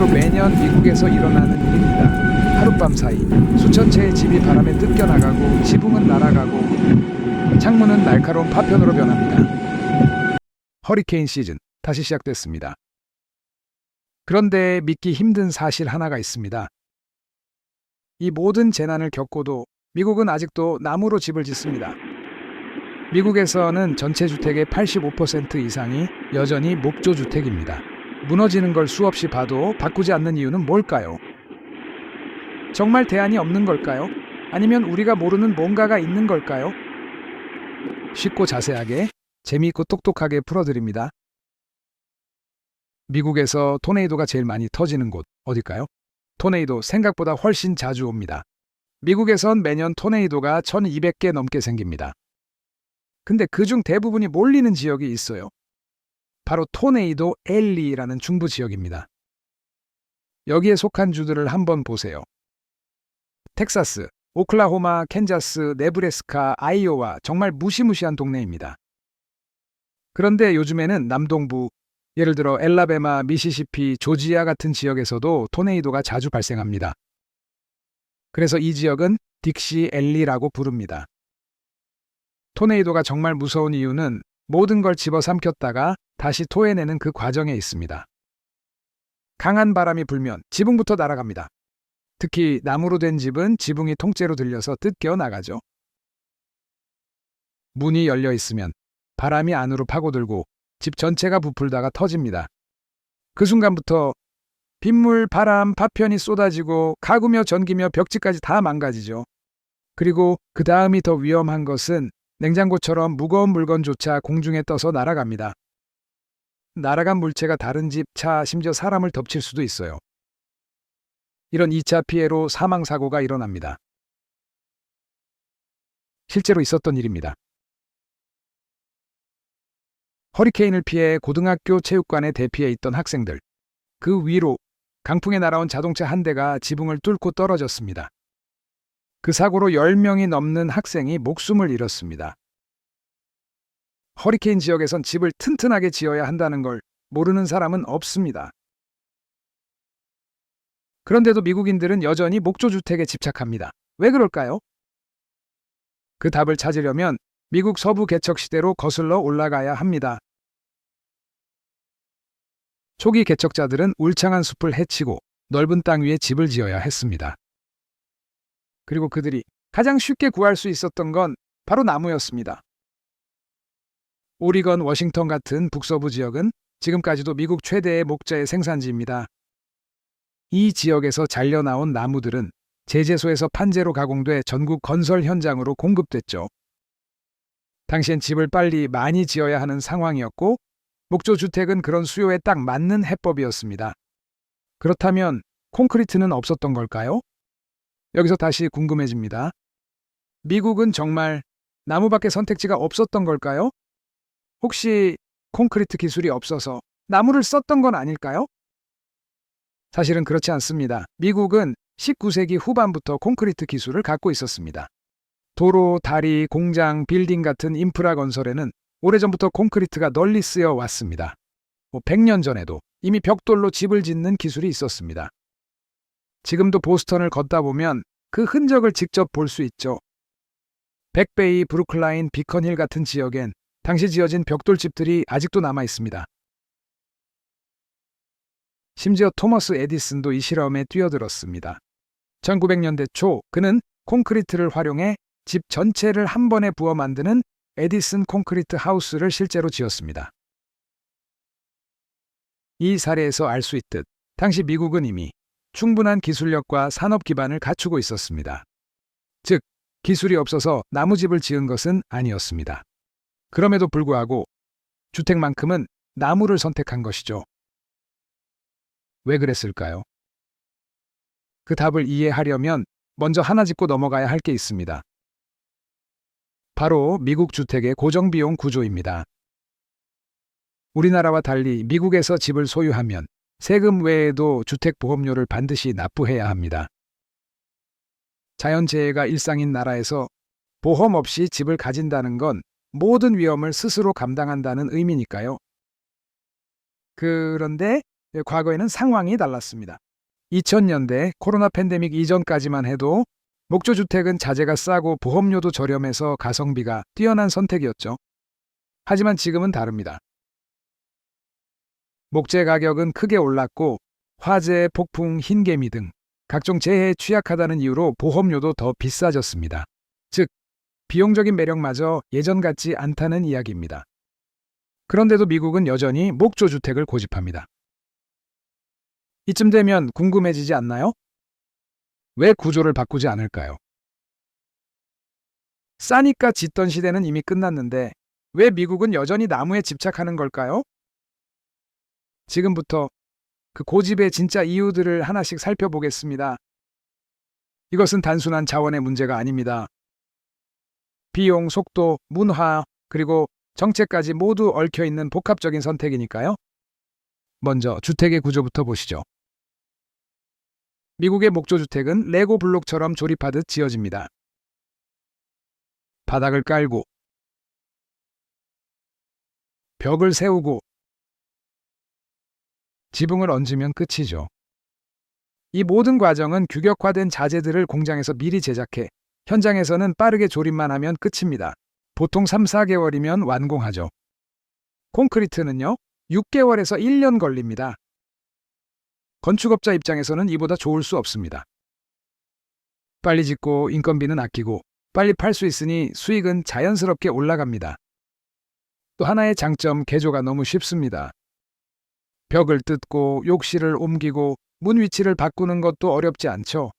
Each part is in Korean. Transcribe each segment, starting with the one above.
실제로 매년 미국에서 일어나는 일입니다. 하룻밤 사이 수천 채의 집이 바람에 뜯겨나가고 지붕은 날아가고 창문은 날카로운 파편으로 변합니다. 허리케인 시즌 다시 시작됐습니다. 그런데 믿기 힘든 사실 하나가 있습니다. 이 모든 재난을 겪고도 미국은 아직도 나무로 집을 짓습니다. 미국에서는 전체 주택의 85% 이상이 여전히 목조주택입니다. 무너지는 걸 수없이 봐도 바꾸지 않는 이유는 뭘까요? 정말 대안이 없는 걸까요? 아니면 우리가 모르는 뭔가가 있는 걸까요? 쉽고 자세하게, 재미있고 똑똑하게 풀어드립니다. 미국에서 토네이도가 제일 많이 터지는 곳 어딜까요? 토네이도 생각보다 훨씬 자주 옵니다. 미국에선 매년 토네이도가 1200개 넘게 생깁니다. 근데 그중 대부분이 몰리는 지역이 있어요. 바로 토네이도 앨리라는 중부 지역입니다. 여기에 속한 주들을 한번 보세요. 텍사스, 오클라호마, 캔자스, 네브래스카, 아이오와 정말 무시무시한 동네입니다. 그런데 요즘에는 남동부, 예를 들어 엘라베마, 미시시피, 조지아 같은 지역에서도 토네이도가 자주 발생합니다. 그래서 이 지역은 딕시 앨리라고 부릅니다. 토네이도가 정말 무서운 이유는 모든 걸 집어삼켰다가 다시 토해내는 그 과정에 있습니다. 강한 바람이 불면 지붕부터 날아갑니다. 특히 나무로 된 집은 지붕이 통째로 들려서 뜯겨 나가죠. 문이 열려 있으면 바람이 안으로 파고들고 집 전체가 부풀다가 터집니다. 그 순간부터 빗물, 바람, 파편이 쏟아지고 가구며 전기며 벽지까지 다 망가지죠. 그리고 그 다음이 더 위험한 것은 냉장고처럼 무거운 물건조차 공중에 떠서 날아갑니다. 날아간 물체가 다른 집, 차, 심지어 사람을 덮칠 수도 있어요. 이런 2차 피해로 사망사고가 일어납니다. 실제로 있었던 일입니다. 허리케인을 피해 고등학교 체육관에 대피해 있던 학생들. 그 위로 강풍에 날아온 자동차 한 대가 지붕을 뚫고 떨어졌습니다. 그 사고로 10명이 넘는 학생이 목숨을 잃었습니다. 허리케인 지역에선 집을 튼튼하게 지어야 한다는 걸 모르는 사람은 없습니다. 그런데도 미국인들은 여전히 목조주택에 집착합니다. 왜 그럴까요? 그 답을 찾으려면 미국 서부 개척 시대로 거슬러 올라가야 합니다. 초기 개척자들은 울창한 숲을 헤치고 넓은 땅 위에 집을 지어야 했습니다. 그리고 그들이 가장 쉽게 구할 수 있었던 건 바로 나무였습니다. 오리건, 워싱턴 같은 북서부 지역은 지금까지도 미국 최대의 목재의 생산지입니다. 이 지역에서 잘려나온 나무들은 제재소에서 판재로 가공돼 전국 건설 현장으로 공급됐죠. 당시엔 집을 빨리 많이 지어야 하는 상황이었고 목조 주택은 그런 수요에 딱 맞는 해법이었습니다. 그렇다면 콘크리트는 없었던 걸까요? 여기서 다시 궁금해집니다. 미국은 정말 나무밖에 선택지가 없었던 걸까요? 혹시 콘크리트 기술이 없어서 나무를 썼던 건 아닐까요? 사실은 그렇지 않습니다. 미국은 19세기 후반부터 콘크리트 기술을 갖고 있었습니다. 도로, 다리, 공장, 빌딩 같은 인프라 건설에는 오래전부터 콘크리트가 널리 쓰여 왔습니다. 100년 전에도 이미 벽돌로 집을 짓는 기술이 있었습니다. 지금도 보스턴을 걷다 보면 그 흔적을 직접 볼 수 있죠. 백베이, 브루클라인, 비컨힐 같은 지역엔 당시 지어진 벽돌집들이 아직도 남아 있습니다. 심지어 토머스 에디슨도 이 실험에 뛰어들었습니다. 1900년대 초 그는 콘크리트를 활용해 집 전체를 한 번에 부어 만드는 에디슨 콘크리트 하우스를 실제로 지었습니다. 이 사례에서 알 수 있듯 당시 미국은 이미 충분한 기술력과 산업 기반을 갖추고 있었습니다. 즉, 기술이 없어서 나무집을 지은 것은 아니었습니다. 그럼에도 불구하고 주택만큼은 나무를 선택한 것이죠. 왜 그랬을까요? 그 답을 이해하려면 먼저 하나 짚고 넘어가야 할 게 있습니다. 바로 미국 주택의 고정비용 구조입니다. 우리나라와 달리 미국에서 집을 소유하면 세금 외에도 주택보험료를 반드시 납부해야 합니다. 자연재해가 일상인 나라에서 보험 없이 집을 가진다는 건 모든 위험을 스스로 감당한다는 의미니까요. 그런데 과거에는 상황이 달랐습니다. 2000년대 코로나 팬데믹 이전까지만 해도 목조주택은 자재가 싸고 보험료도 저렴해서 가성비가 뛰어난 선택이었죠. 하지만 지금은 다릅니다. 목재 가격은 크게 올랐고 화재, 폭풍, 흰개미 등 각종 재해에 취약하다는 이유로 보험료도 더 비싸졌습니다. 즉, 비용적인 매력마저 예전 같지 않다는 이야기입니다. 그런데도 미국은 여전히 목조주택을 고집합니다. 이쯤 되면 궁금해지지 않나요? 왜 구조를 바꾸지 않을까요? 싸니까 짓던 시대는 이미 끝났는데 왜 미국은 여전히 나무에 집착하는 걸까요? 지금부터 그 고집의 진짜 이유들을 하나씩 살펴보겠습니다. 이것은 단순한 자원의 문제가 아닙니다. 비용, 속도, 문화, 그리고 정책까지 모두 얽혀 있는 복합적인 선택이니까요. 먼저 주택의 구조부터 보시죠. 미국의 목조주택은 레고 블록처럼 조립하듯 지어집니다. 바닥을 깔고, 벽을 세우고, 지붕을 얹으면 끝이죠. 이 모든 과정은 규격화된 자재들을 공장에서 미리 제작해 현장에서는 빠르게 조립만 하면 끝입니다. 보통 3-4개월이면 완공하죠. 콘크리트는요, 6개월에서 1년 걸립니다. 건축업자 입장에서는 이보다 좋을 수 없습니다. 빨리 짓고 인건비는 아끼고 빨리 팔 수 있으니 수익은 자연스럽게 올라갑니다. 또 하나의 장점, 개조가 너무 쉽습니다. 벽을 뜯고 욕실을 옮기고 문 위치를 바꾸는 것도 어렵지 않죠.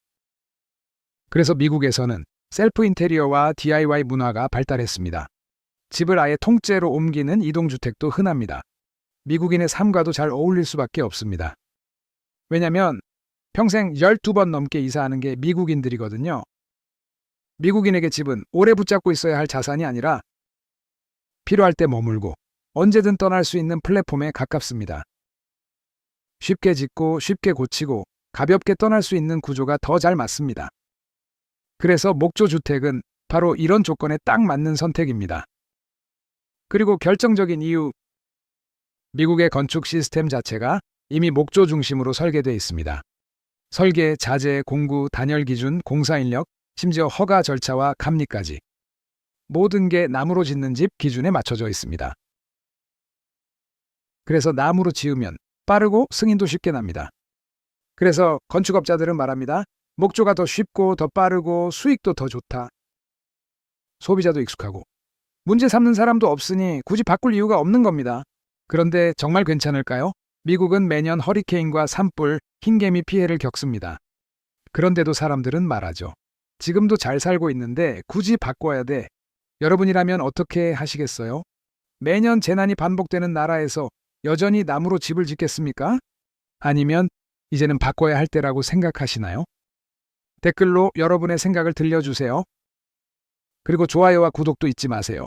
그래서 미국에서는 셀프 인테리어와 DIY 문화가 발달했습니다. 집을 아예 통째로 옮기는 이동주택도 흔합니다. 미국인의 삶과도 잘 어울릴 수밖에 없습니다. 왜냐면 평생 12번 넘게 이사하는 게 미국인들이거든요. 미국인에게 집은 오래 붙잡고 있어야 할 자산이 아니라 필요할 때 머물고 언제든 떠날 수 있는 플랫폼에 가깝습니다. 쉽게 짓고 쉽게 고치고 가볍게 떠날 수 있는 구조가 더 잘 맞습니다. 그래서 목조주택은 바로 이런 조건에 딱 맞는 선택입니다. 그리고 결정적인 이유, 미국의 건축 시스템 자체가 이미 목조 중심으로 설계되어 있습니다. 설계, 자재, 공구, 단열 기준, 공사 인력, 심지어 허가 절차와 감리까지 모든 게 나무로 짓는 집 기준에 맞춰져 있습니다. 그래서 나무로 지으면 빠르고 승인도 쉽게 납니다. 그래서 건축업자들은 말합니다. 목조가 더 쉽고 더 빠르고 수익도 더 좋다. 소비자도 익숙하고 문제 삼는 사람도 없으니 굳이 바꿀 이유가 없는 겁니다. 그런데 정말 괜찮을까요? 미국은 매년 허리케인과 산불, 흰개미 피해를 겪습니다. 그런데도 사람들은 말하죠. 지금도 잘 살고 있는데 굳이 바꿔야 돼. 여러분이라면 어떻게 하시겠어요? 매년 재난이 반복되는 나라에서 여전히 나무로 집을 짓겠습니까? 아니면 이제는 바꿔야 할 때라고 생각하시나요? 댓글로 여러분의 생각을 들려주세요. 그리고 좋아요와 구독도 잊지 마세요.